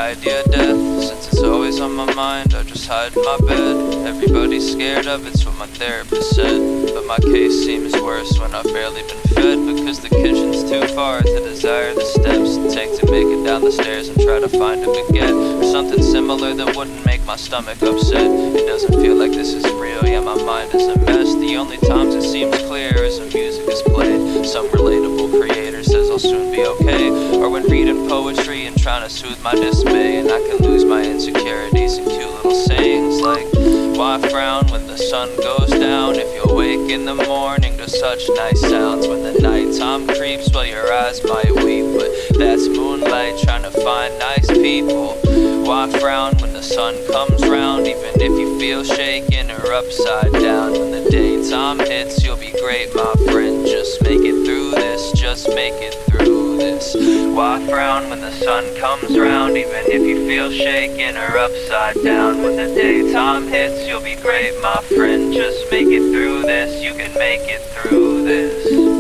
idea of death. Since it's always on my mind, I just hide in my bed. Everybody's scared of it's what my therapist said. But my case seems worse when I've barely been fed, because the kitchen's too far to desire the steps it take to make it down the stairs and try to find a baguette or something similar that wouldn't make my stomach upset. It doesn't feel like this is real, yeah, my mind is a mess. The only times it seems clear is when music is played. Some relatable creator says I'll soon be okay, or when reading poetry and trying to soothe my dismay. And I can lose my insecurities in cute little sayings like, why frown when the sun goes down if you wake in the morning to such nice sounds? When the nighttime creeps, well, your eyes might weep, but that's moonlight trying to find nice people. Why frown when the sun comes round, even if you feel shaken or upside down? When the daytime hits, you'll be great, my friend. Just make it through this, just make it through this. Why frown when the sun comes round, even if you feel shaken or upside down? When the daytime hits, you'll be great, my friend. Just make it through this, you can make it through this.